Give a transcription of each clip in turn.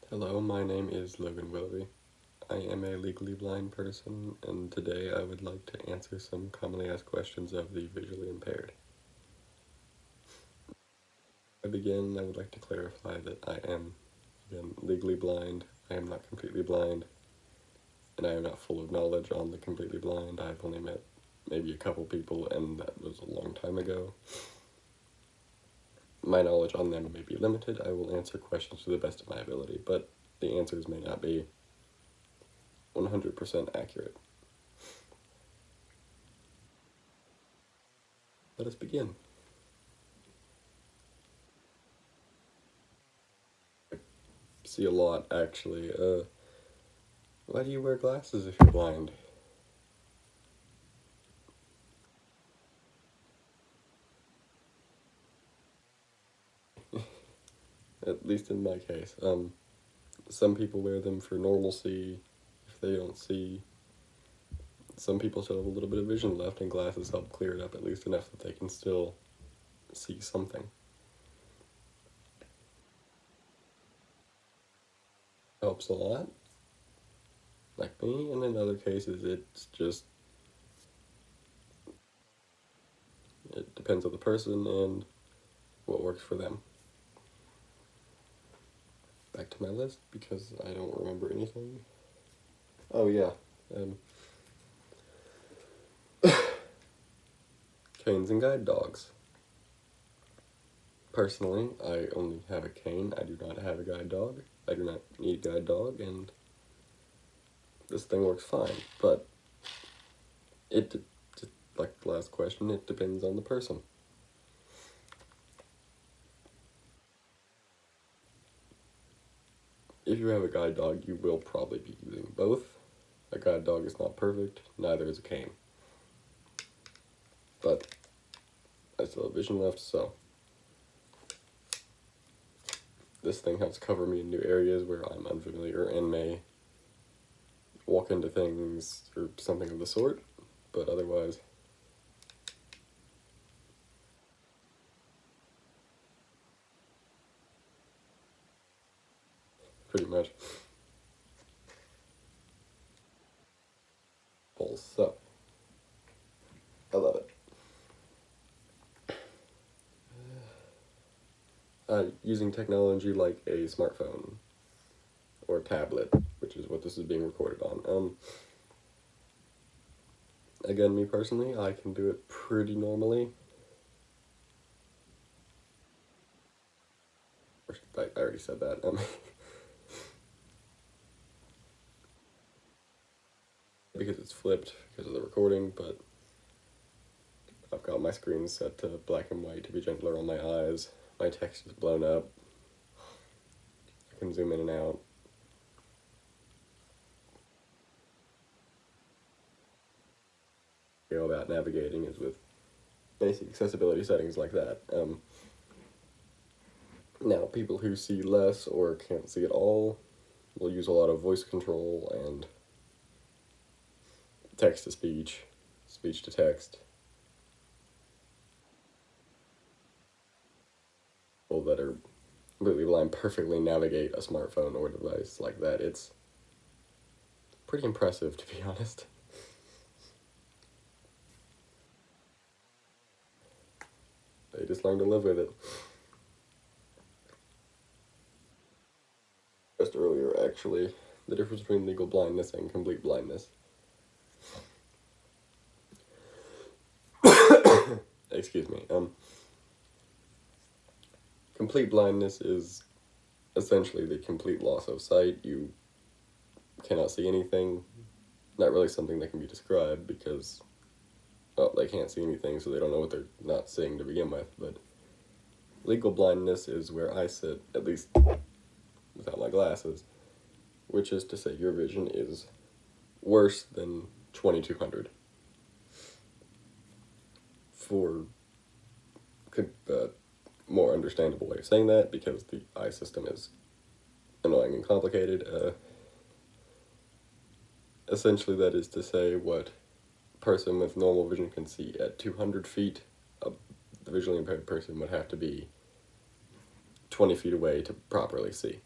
Hello, my name is Logan Willoughby. I am a legally blind person, and today I would like to answer some commonly asked questions of the visually impaired. To begin, I would like to clarify that I am, again, legally blind. I am not completely blind, and I am not full of knowledge on the completely blind. I've only met maybe a couple people, and that was a long time ago. My knowledge on them may be limited. I will answer questions to the best of my ability, but the answers may not be 100% accurate. Let us begin. See a lot, actually. Why do you wear glasses if you're blind? At least in my case. Some people wear them for normalcy if they don't see. Some people still have a little bit of vision left, and glasses help clear it up at least enough that they can still see something. Helps a lot, like me, and in other cases, it depends on the person and what works for them. Back to my list because I don't remember anything. Oh, yeah. Um, Canes and guide dogs. Personally, I only have a cane. I do not have a guide dog. I do not need a guide dog, and this thing works fine. But like the last question, it depends on the person. If you have a guide dog, you will probably be using both. A guide dog is not perfect, neither is a cane. But I still have vision left, so this thing helps cover me in new areas where I'm unfamiliar and may walk into things or something of the sort, but otherwise, pretty much. So, I love it. Using technology like a smartphone or a tablet, which is what this is being recorded on. Again, me personally, I can do it pretty normally. I already said that. Because it's flipped because of the recording, but I've got my screen set to black and white to be gentler on my eyes. My text is blown up. I can zoom in and out. Go about navigating is with basic accessibility settings like that. Now, people who see less or can't see at all will use a lot of voice control and text to speech, speech to text. People that are completely blind perfectly navigate a smartphone or device like that. It's pretty impressive, to be honest. They just learn to live with it. Just earlier, actually, the difference between legal blindness and complete blindness. Excuse me. Complete blindness is essentially the complete loss of sight. You cannot see anything. Not really something that can be described because, well, they can't see anything, so they don't know what they're not seeing to begin with. But legal blindness is where I sit, at least without my glasses, which is to say your vision is worse than 2200. For a more understandable way of saying that, because the eye system is annoying and complicated, essentially that is to say what a person with normal vision can see at 200 feet, the visually impaired person would have to be 20 feet away to properly see.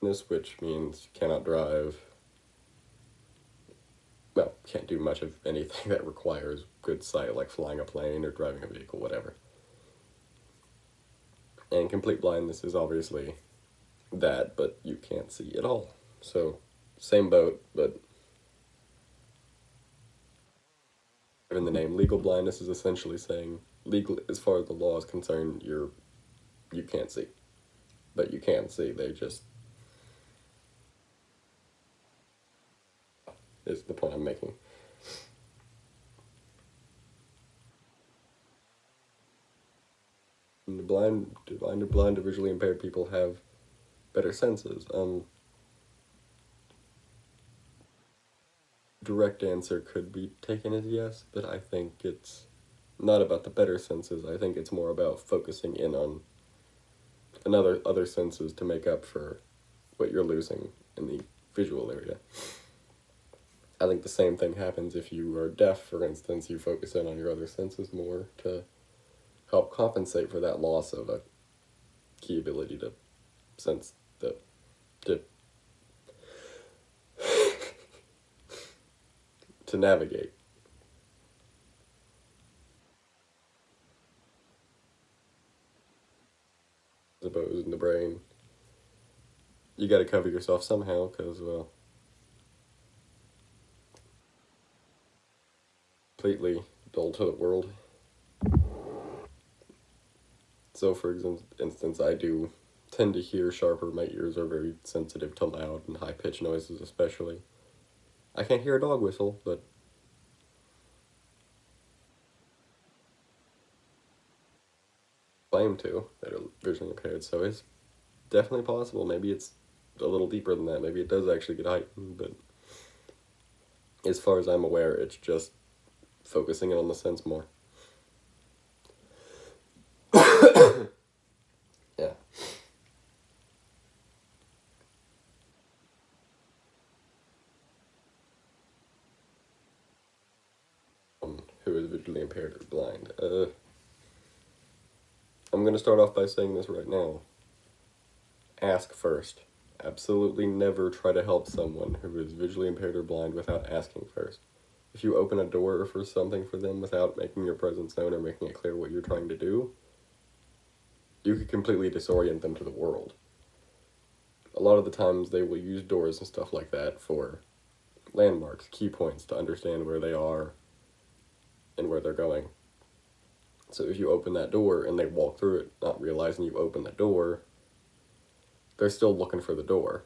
This, which means you cannot drive, well, can't do much of anything that requires good sight, like flying a plane or driving a vehicle, whatever. And complete blindness is obviously that, but you can't see at all. So, same boat, but given the name legal blindness is essentially saying legal, as far as the law is concerned, you can't see, but you can see. They just is the point I'm making. And the blind or visually impaired people have better senses. Direct answer could be taken as yes, but I think it's not about the better senses. I think it's more about focusing in on another other senses to make up for what you're losing in the visual area. I think the same thing happens if you are deaf, for instance. You focus in on your other senses more to help compensate for that loss of a key ability to sense the to to navigate. I suppose in the brain, you got to cover yourself somehow because, well, completely dull to the world. So, for instance, I do tend to hear sharper. My ears are very sensitive to loud and high pitched noises, especially. I can't hear a dog whistle, but claim to that are visually impaired. So it's definitely possible. Maybe it's a little deeper than that. Maybe it does actually get heightened, but as far as I'm aware, it's just focusing in on the sense more. Yeah. Who is visually impaired or blind? I'm going to start off by saying this right now. Ask first. Absolutely never try to help someone who is visually impaired or blind without asking first. If you open a door for something for them without making your presence known or making it clear what you're trying to do, you could completely disorient them to the world. A lot of the times they will use doors and stuff like that for landmarks, key points to understand where they are and where they're going. So if you open that door and they walk through it not realizing you opened the door, they're still looking for the door.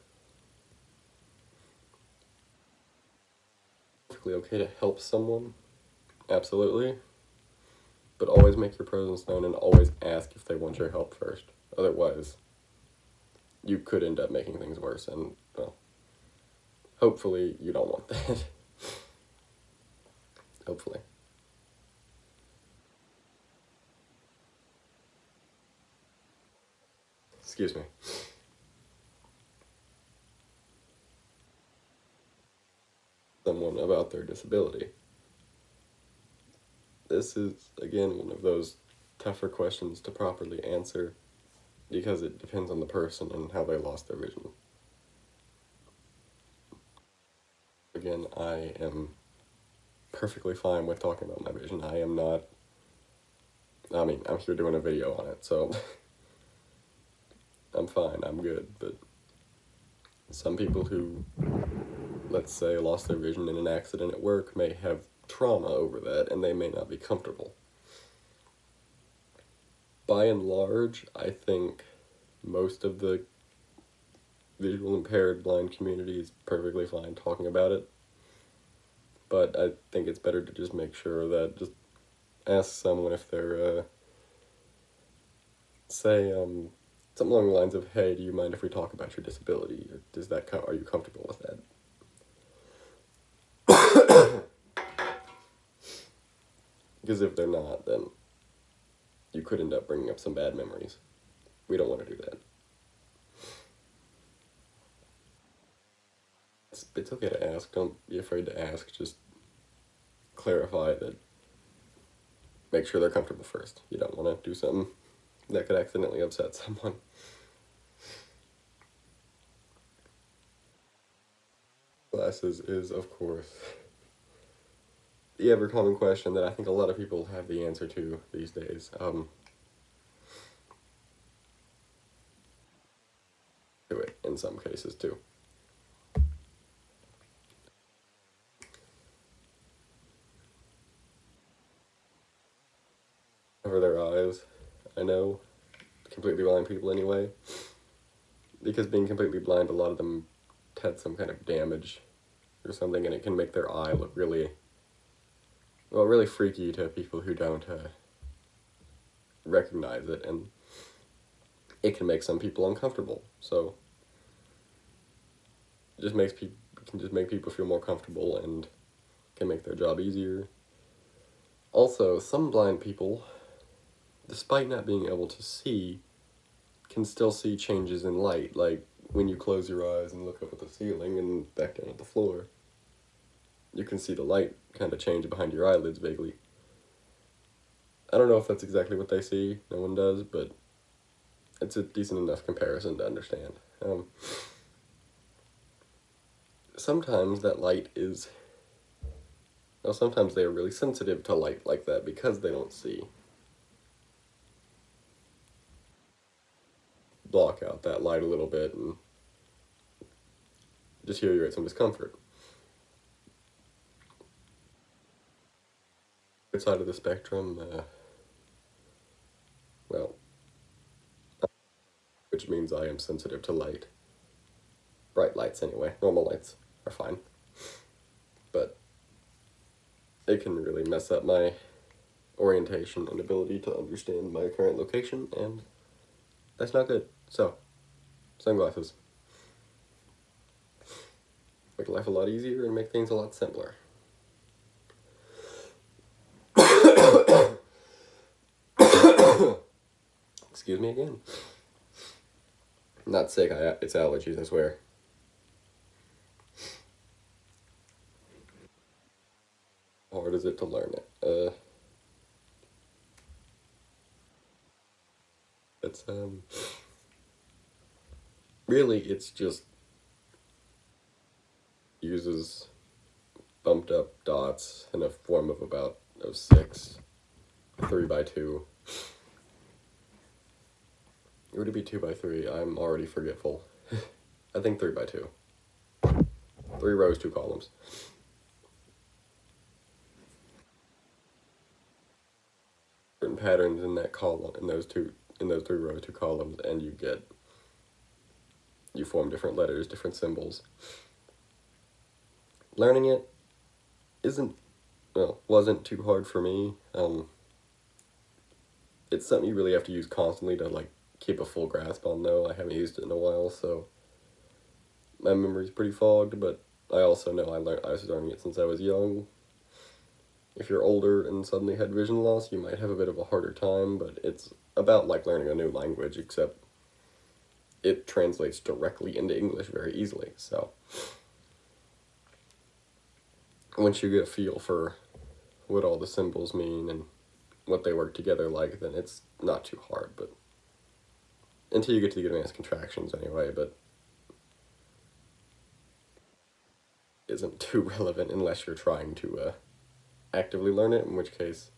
Perfectly okay to help someone, absolutely, but always make your presence known and always ask if they want your help first. Otherwise, you could end up making things worse, and, well, hopefully you don't want that. Hopefully. Excuse me. Someone about their disability. This is, again, one of those tougher questions to properly answer because it depends on the person and how they lost their vision. Again, I am perfectly fine with talking about my vision. I am not, I mean, I'm here doing a video on it, so I'm fine, I'm good, but some people who, let's say, lost their vision in an accident at work may have trauma over that, and they may not be comfortable. By and large, I think most of the visual impaired blind community is perfectly fine talking about it, but I think it's better to just make sure that just ask someone if they're, say, something along the lines of, hey, do you mind if we talk about your disability? Or are you comfortable with that? Because if they're not, then you could end up bringing up some bad memories. We don't want to do that. It's okay to ask. Don't be afraid to ask. Just clarify that. Make sure they're comfortable first. You don't want to do something that could accidentally upset someone. sunglasses is, of course, the ever common question that I think a lot of people have the answer to these days. Do it in some cases too. Cover their eyes. I know, completely blind people anyway, because being completely blind, a lot of them had some kind of damage or something, and it can make their eye look really, well, really freaky to people who don't recognize it, and it can make some people uncomfortable. So, it just makes people can just make people feel more comfortable and can make their job easier. Also, some blind people, despite not being able to see, can still see changes in light, like when you close your eyes and look up at the ceiling and back down at the floor. You can see the light kind of change behind your eyelids vaguely. I don't know if that's exactly what they see, no one does, but it's a decent enough comparison to understand. Sometimes that light is, well, sometimes they are really sensitive to light like that because they don't see. Block out that light a little bit and deteriorate some discomfort. Good side of the spectrum, well, which means I am sensitive to light. Bright lights, anyway. Normal lights are fine. But it can really mess up my orientation and ability to understand my current location, and that's not good. So, sunglasses. Make life a lot easier and make things a lot simpler. Excuse me again. I'm not sick, it's allergies, I swear. How hard is it to learn it? It's, really, it's just uses bumped up dots in a form of about of 6, 3x2. Would it be 2x3? I'm already forgetful. I think 3x2. 3 rows, 2 columns. Certain patterns in that column, in those 3 rows, 2 columns, and you form different letters, different symbols. Learning it wasn't too hard for me. It's something you really have to use constantly to like keep a full grasp on, though. I haven't used it in a while, so my memory's pretty fogged, but I also know I was learning it since I was young. If you're older and suddenly had vision loss, you might have a bit of a harder time, but it's about like learning a new language, except it translates directly into English very easily. So once you get a feel for what all the symbols mean and what they work together like, then it's not too hard, but until you get to the advanced contractions anyway, but isn't too relevant unless you're trying to actively learn it, in which case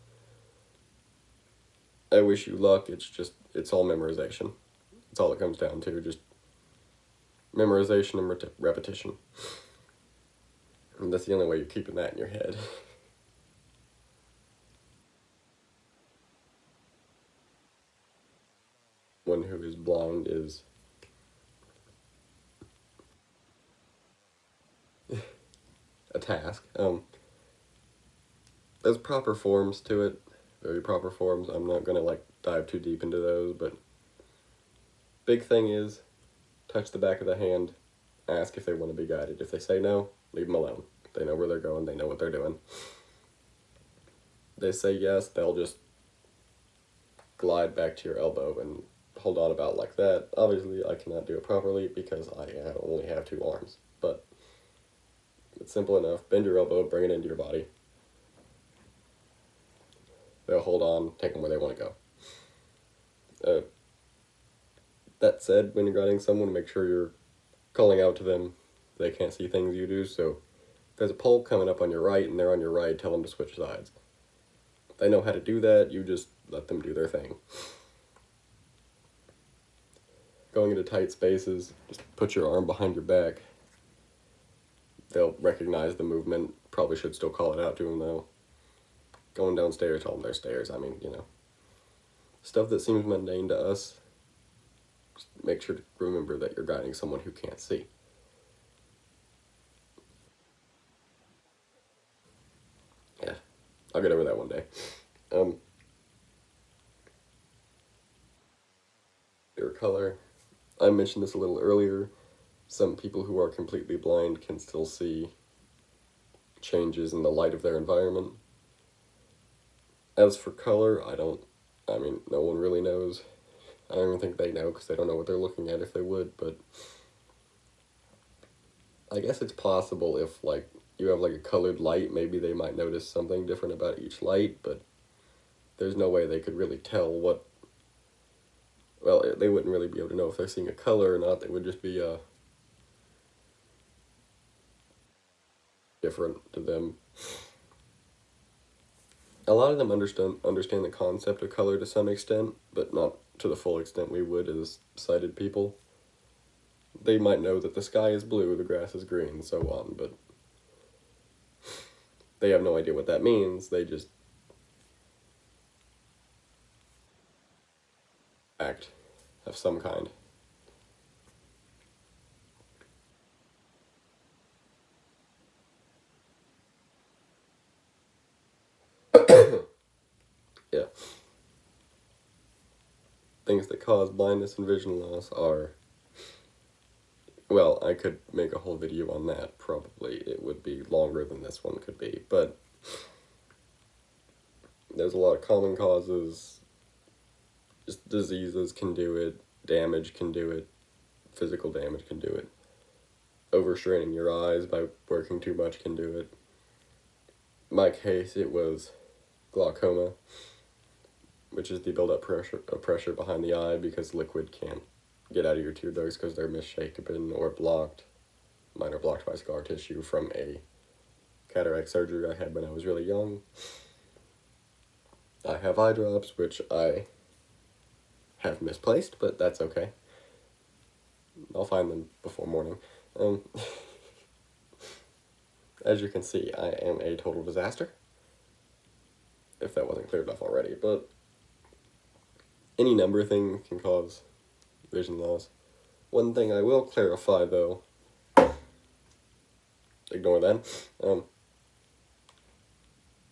I wish you luck. It's all memorization. That's all it comes down to, just memorization and repetition. And that's the only way you're keeping that in your head. One who is blind is a task. There's proper forms to it, very proper forms. I'm not gonna like dive too deep into those, but big thing is touch the back of the hand, ask if they want to be guided. If they say no, leave them alone. They know where they're going, they know what they're doing. They say yes, they'll just glide back to your elbow and hold on about like that. Obviously, I cannot do it properly because I only have 2 arms, but it's simple enough. Bend your elbow, bring it into your body. They'll hold on, take them where they want to go. That said, when you're guiding someone, make sure you're calling out to them. They can't see things you do, so there's a pole coming up on your right and they're on your right, tell them to switch sides. If they know how to do that, you just let them do their thing. Going into tight spaces, just put your arm behind your back. They'll recognize the movement. Probably should still call it out to them, though. Going downstairs, tell them they're stairs. I mean, stuff that seems mundane to us, just make sure to remember that you're guiding someone who can't see. Yeah, I'll get over that one day. Your color. I mentioned this a little earlier. Some people who are completely blind can still see changes in the light of their environment. As for color, no one really knows. I don't even think they know because they don't know what they're looking at if they would, but I guess it's possible if, you have, a colored light, maybe they might notice something different about each light, but there's no way they could really tell what, well, they wouldn't really be able to know if they're seeing a color or not. They would just be, different to them. A lot of them understand the concept of color to some extent, but not to the full extent we would as sighted people. They might know that the sky is blue, the grass is green, so on, but they have no idea what that means. They just act of some kind. Yeah. Things that cause blindness and vision loss are, well, I could make a whole video on that, probably. It would be longer than this one could be, but there's a lot of common causes. Just diseases can do it, damage can do it, physical damage can do it. Overstraining your eyes by working too much can do it. In my case, it was glaucoma, which is the build-up pressure behind the eye because liquid can't get out of your tear ducts because they're misshapen or blocked. Mine are blocked by scar tissue from a cataract surgery I had when I was really young. I have eye drops, which I have misplaced, but that's okay. I'll find them before morning. As you can see, I am a total disaster, if that wasn't clear enough already, but any number of things can cause vision loss. One thing I will clarify, though, ignore that,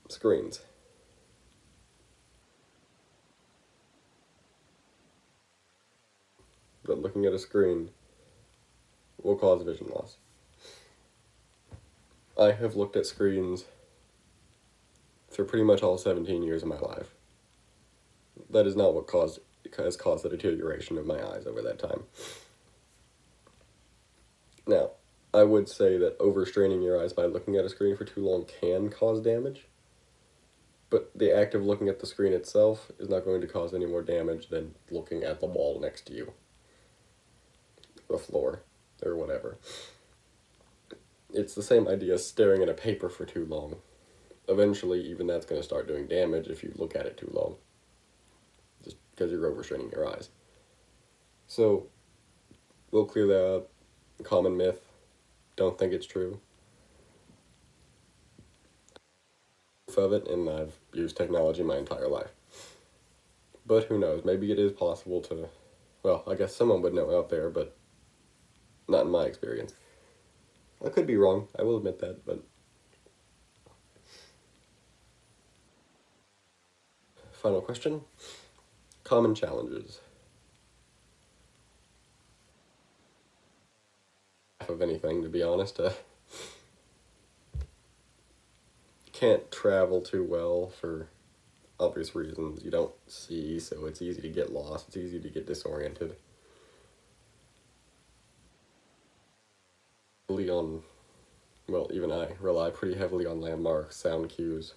screens. But looking at a screen will cause vision loss. I have looked at screens for pretty much all 17 years of my life. That is not what has caused the deterioration of my eyes over that time. Now, I would say that overstraining your eyes by looking at a screen for too long can cause damage, but the act of looking at the screen itself is not going to cause any more damage than looking at the wall next to you, the floor, or whatever. It's the same idea as staring at a paper for too long. Eventually, even that's going to start doing damage if you look at it too long, just because you're overstraining your eyes. So, we'll clear that up. Common myth. Don't think it's true. Of it, and I've used technology my entire life. But who knows? Maybe it is possible to, well, I guess someone would know out there, but not in my experience. I could be wrong, I will admit that, but final question. Common challenges. Half of anything, to be honest. Can't travel too well for obvious reasons. You don't see, so it's easy to get lost. It's easy to get disoriented. Even I rely pretty heavily on landmarks, sound cues,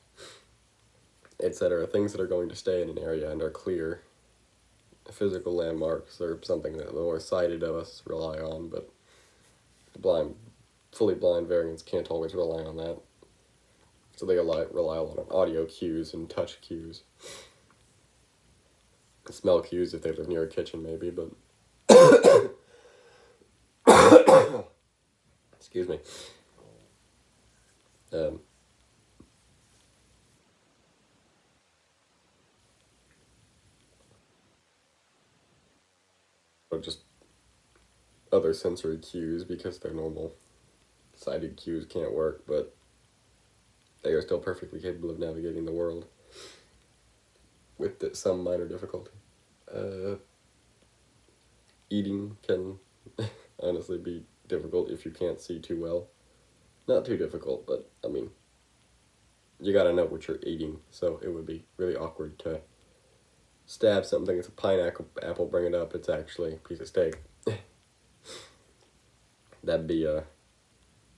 etc. Things that are going to stay in an area and are clear. Physical landmarks are something that the more sighted of us rely on, but the blind fully blind variants can't always rely on that. So they rely a lot on audio cues and touch cues. Smell cues if they live near a kitchen, maybe, but. Excuse me. Um, or just other sensory cues because their normal sighted cues can't work, but they are still perfectly capable of navigating the world with some minor difficulty. Uh, Eating can honestly be difficult if you can't see too well. Not too difficult, but I mean, you gotta know what you're eating, so it would be really awkward to stab something. It's a pineapple, bring it up, it's actually a piece of steak. That'd be a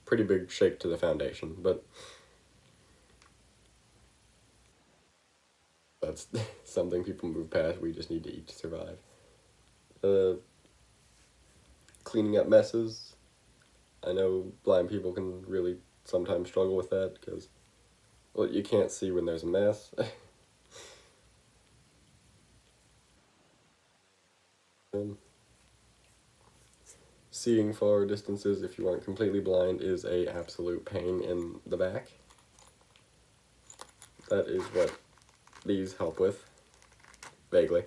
pretty big shake to the foundation, but that's something people move past. We just need to eat to survive. Cleaning up messes. I know blind people can really sometimes struggle with that because, well, you can't see when there's a mess. Seeing far distances if you aren't completely blind is a absolute pain in the back. That is what these help with, vaguely.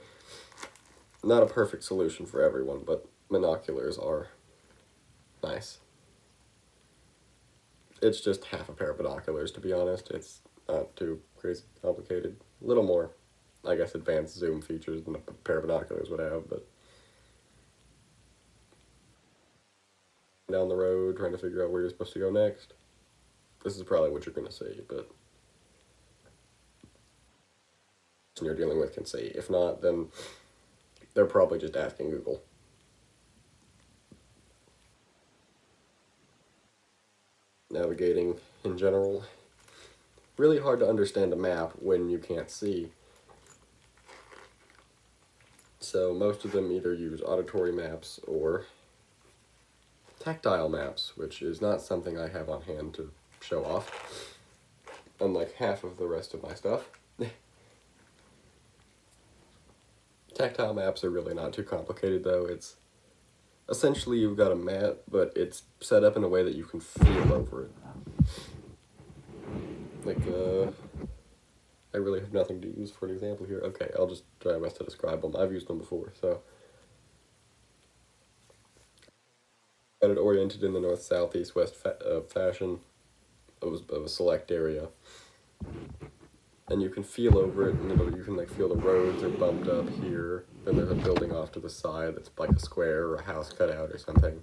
Not a perfect solution for everyone, but binoculars are nice. It's just half a pair of binoculars, to be honest. It's not too crazy complicated. A little more, I guess, advanced zoom features than a pair of binoculars would have, but down the road trying to figure out where you're supposed to go next. This is probably what you're going to see, but the person you're dealing with can see. If not, then they're probably just asking Google. Navigating in general. Really hard to understand a map when you can't see. So most of them either use auditory maps or tactile maps, which is not something I have on hand to show off, unlike half of the rest of my stuff. Tactile maps are really not too complicated, though. It's essentially you've got a map, but it's set up in a way that you can feel over it. Like, I really have nothing to use for an example here. Okay, I'll just try my best to describe them. I've used them before, so. Got it oriented in the north, south, east, west fashion of a select area. And you can feel over it, and you can like feel the roads are bumped up here. Then there's a building off to the side that's like a square or a house cut out or something.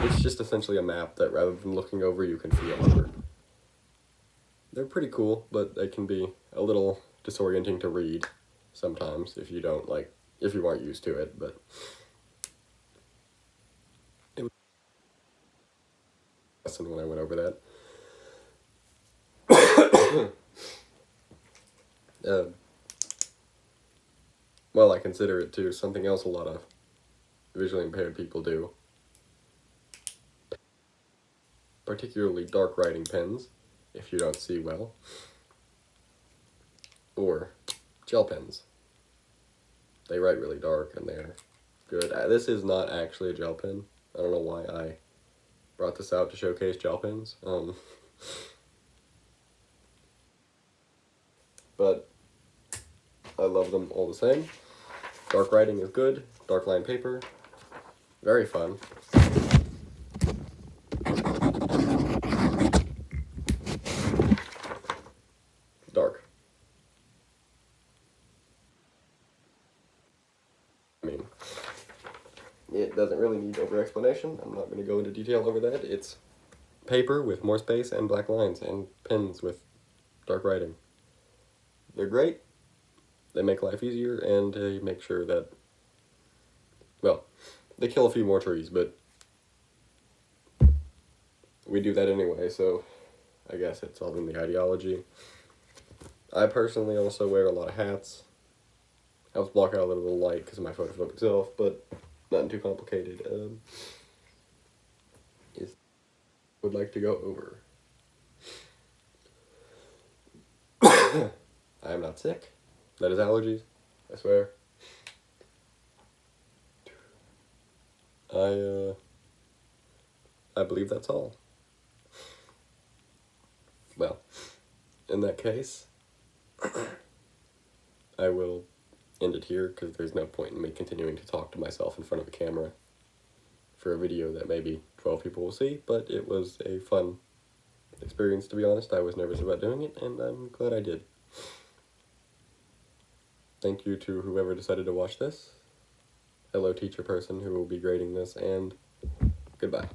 It's just essentially a map that rather than looking over, you can feel over. They're pretty cool, but they can be a little disorienting to read sometimes if you aren't used to it, but it was a lesson when I went over that. Well, I consider it too. Something else a lot of visually impaired people do. Particularly dark writing pens, if you don't see well. Or gel pens. They write really dark and they're good. This is not actually a gel pen. I don't know why I brought this out to showcase gel pens. But I love them all the same. Dark writing is good. Dark line paper, very fun. Dark. I mean, it doesn't really need over-explanation. I'm not going to go into detail over that. It's paper with more space and black lines, and pens with dark writing. They're great. They make life easier, and they make sure that, well, they kill a few more trees, but we do that anyway, so I guess it's all in the ideology. I personally also wear a lot of hats. Helps block out a little light because of my photophobia itself, but nothing too complicated. is would like to go over. I am not sick. That is allergies, I swear. I believe that's all. Well, in that case, I will end it here because there's no point in me continuing to talk to myself in front of a camera for a video that maybe 12 people will see, but it was a fun experience, to be honest. I was nervous about doing it, and I'm glad I did. Thank you to whoever decided to watch this. Hello, teacher person who will be grading this, and goodbye.